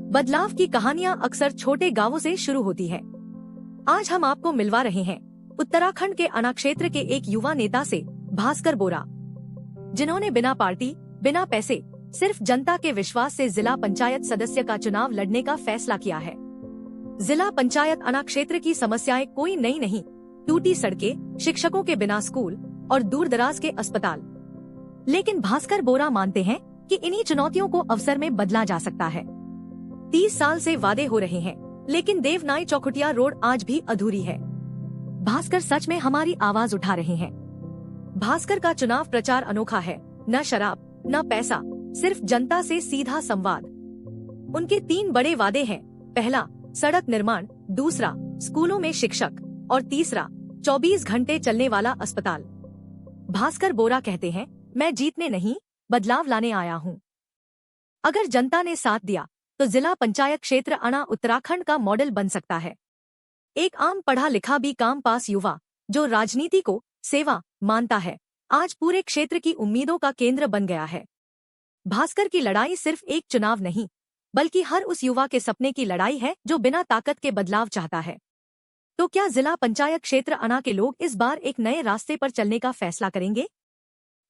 बदलाव की कहानियां अक्सर छोटे गांवों से शुरू होती है। आज हम आपको मिलवा रहे हैं उत्तराखंड के अना क्षेत्र के एक युवा नेता से, भास्कर बोरा, जिन्होंने बिना पार्टी, बिना पैसे, सिर्फ जनता के विश्वास से जिला पंचायत सदस्य का चुनाव लड़ने का फैसला किया है। जिला पंचायत अना क्षेत्र की समस्याएं कोई नई नहीं, टूटी सड़कें, शिक्षकों के बिना स्कूल और दूर दराज के अस्पताल। लेकिन भास्कर बोरा मानते हैं कि इन्हीं चुनौतियों को अवसर में बदला जा सकता है। 30 साल से वादे हो रहे हैं, लेकिन देवनाई चौखुटिया रोड आज भी अधूरी है। भास्कर सच में हमारी आवाज उठा रहे हैं। भास्कर का चुनाव प्रचार अनोखा है, न शराब, न पैसा, सिर्फ जनता से सीधा संवाद। उनके 3 बड़े वादे हैं। पहला, सड़क निर्माण, दूसरा, स्कूलों में शिक्षक और तीसरा, 24 घंटे चलने वाला अस्पताल। भास्कर बोरा कहते हैं, मैं जीतने नहीं, बदलाव लाने आया हूँ। अगर जनता ने साथ दिया तो जिला पंचायत क्षेत्र अना उत्तराखंड का मॉडल बन सकता है। एक आम पढ़ा लिखा भी काम पास युवा जो राजनीति को सेवा मानता है, आज पूरे क्षेत्र की उम्मीदों का केंद्र बन गया है। भास्कर की लड़ाई सिर्फ एक चुनाव नहीं, बल्कि हर उस युवा के सपने की लड़ाई है जो बिना ताकत के बदलाव चाहता है। तो क्या जिला पंचायत क्षेत्र अना के लोग इस बार एक नए रास्ते पर चलने का फैसला करेंगे?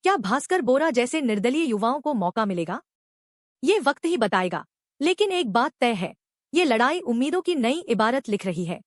क्या भास्कर बोरा जैसे निर्दलीय युवाओं को मौका मिलेगा? ये वक्त ही बताएगा। लेकिन एक बात तय है, ये लड़ाई उम्मीदों की नई इबारत लिख रही है।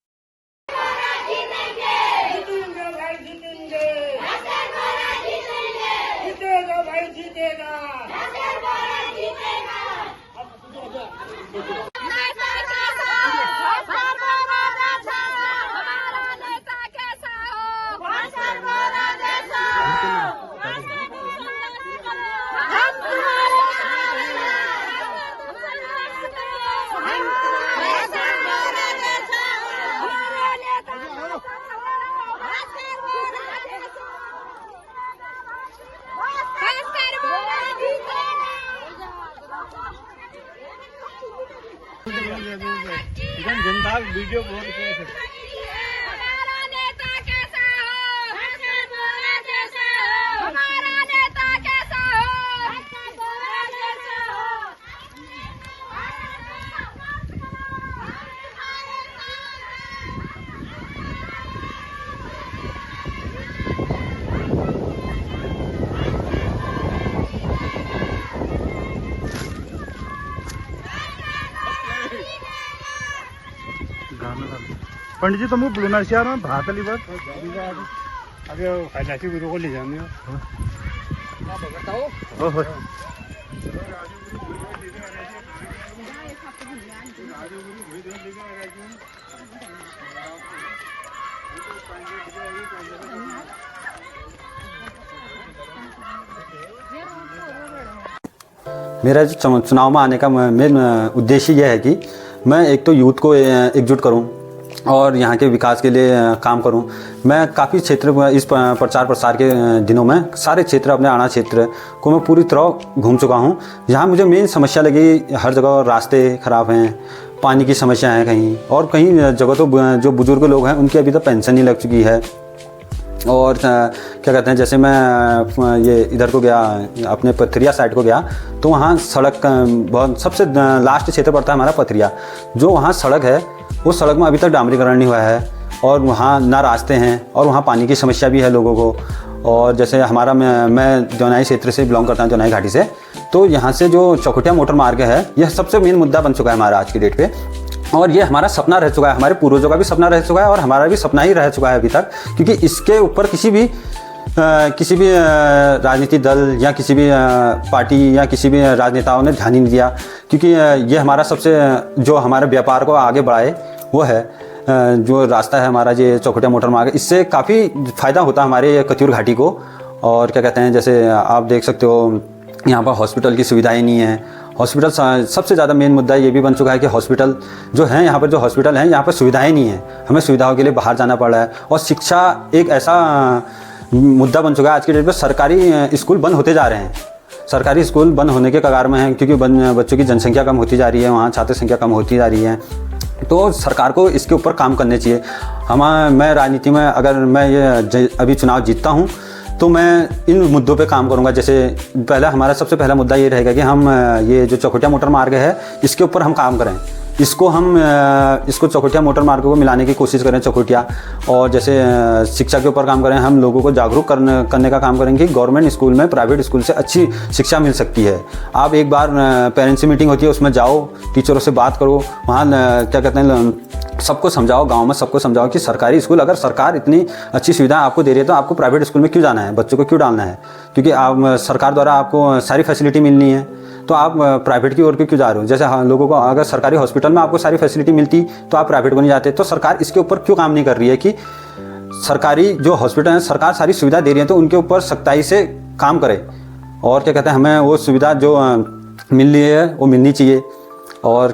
जनता वीडियो बहुत हमारा नेता कैसा हो, भास्कर बोरा जैसा हो, हमारा नेता कैसा हो, भास्कर बोरा जैसा हो। पंडित जी तो मुझे बुलाना चाहिए ना, भात वाली बात अभी खानाची गुरु को ले जाने ओहो। मेरा जो चुनाव में आने का मेन उद्देश्य यह है कि मैं एक तो यूथ को एकजुट करूं और यहाँ के विकास के लिए काम करूं। मैं काफ़ी क्षेत्र इस प्रचार प्रसार के दिनों में सारे क्षेत्र, अपने आना क्षेत्र को मैं पूरी तरह घूम चुका हूँ। यहाँ मुझे मेन समस्या लगी, हर जगह रास्ते ख़राब हैं, पानी की समस्या है कहीं, और कहीं जगह तो जो बुज़ुर्ग लोग हैं उनकी अभी तक पेंशन नहीं लग चुकी है। और क्या कहते हैं, जैसे मैं ये इधर को गया, अपने पथरिया साइड को गया, तो वहाँ सड़क बहुत सबसे लास्ट क्षेत्र पड़ता है हमारा पथरिया। जो वहाँ सड़क है, उस सड़क में अभी तक डामरीकरण नहीं हुआ है, और वहाँ ना रास्ते हैं, और वहाँ पानी की समस्या भी है लोगों को। और जैसे हमारा मैं जौनाई क्षेत्र से बिलोंग करता हूँ, जौनाई घाटी से, तो यहाँ से जो चौखुटिया मोटर मार्ग है, यह सबसे मेन मुद्दा बन चुका है हमारा आज की डेट पे। और ये हमारा सपना रह चुका है, हमारे पूर्वजों का भी सपना रह चुका है, और हमारा भी सपना ही रह चुका है अभी तक, क्योंकि इसके ऊपर किसी भी राजनीतिक दल या किसी भी पार्टी या किसी भी राजनेताओं ने ध्यान ही नहीं दिया। क्योंकि ये हमारा सबसे जो हमारे व्यापार को आगे बढ़ाए वो है जो रास्ता है हमारा, ये चौखुटिया मोटर मार्ग। इससे काफ़ी फ़ायदा होता है हमारे कत्यूर घाटी को। और क्या कहते हैं, जैसे आप देख सकते हो यहाँ पर हॉस्पिटल की सुविधाएं नहीं है। हॉस्पिटल सबसे ज़्यादा मेन मुद्दा ये भी बन चुका है कि हॉस्पिटल जो है, यहाँ पर जो हॉस्पिटल हैं, यहाँ पर सुविधाएं नहीं है, हमें सुविधाओं के लिए बाहर जाना पड़ रहा है। और शिक्षा एक ऐसा मुद्दा बन चुका है आज की डेट में, सरकारी स्कूल बंद होते जा रहे हैं। सरकारी स्कूल बंद होने के कगार में हैं, क्योंकि बच्चों की जनसंख्या कम होती जा रही है, वहाँ छात्र संख्या कम होती जा रही है। तो सरकार को इसके ऊपर काम करने चाहिए। मैं राजनीति में अगर मैं ये अभी चुनाव जीतता हूँ तो मैं इन मुद्दों पे काम करूंगा। जैसे हमारा सबसे पहला मुद्दा ये रहेगा कि हम ये जो चौखुटिया मोटर मार्ग है इसके ऊपर हम काम करें। इसको चौखुटिया मोटर मार्ग को मिलाने की कोशिश करें चौखुटिया। और जैसे शिक्षा के ऊपर काम करें, हम लोगों को जागरूक करने का काम करेंगे कि गवर्नमेंट स्कूल में प्राइवेट स्कूल से अच्छी शिक्षा मिल सकती है। आप एक बार पेरेंट्स मीटिंग होती है उसमें जाओ, टीचरों से बात करो, वहाँ क्या कहते हैं सबको समझाओ, गांव में सबको समझाओ कि सरकारी स्कूल, अगर सरकार इतनी अच्छी सुविधा आपको दे रही है तो आपको प्राइवेट स्कूल में क्यों जाना है, बच्चों को क्यों डालना है। क्योंकि आप सरकार द्वारा आपको सारी फैसिलिटी मिलनी है, तो आप प्राइवेट की ओर क्यों जा रहे हो। जैसे लोगों को अगर सरकारी हॉस्पिटल में आपको सारी फैसिलिटी मिलती तो आप प्राइवेट को नहीं जाते। तो सरकार इसके ऊपर क्यों काम नहीं कर रही है कि सरकारी जो हॉस्पिटल है सरकार सारी सुविधा दे रही है तो उनके ऊपर सख्ताई से काम करे। और क्या कहते हैं, हमें वो सुविधा जो मिल रही है वो मिलनी चाहिए। और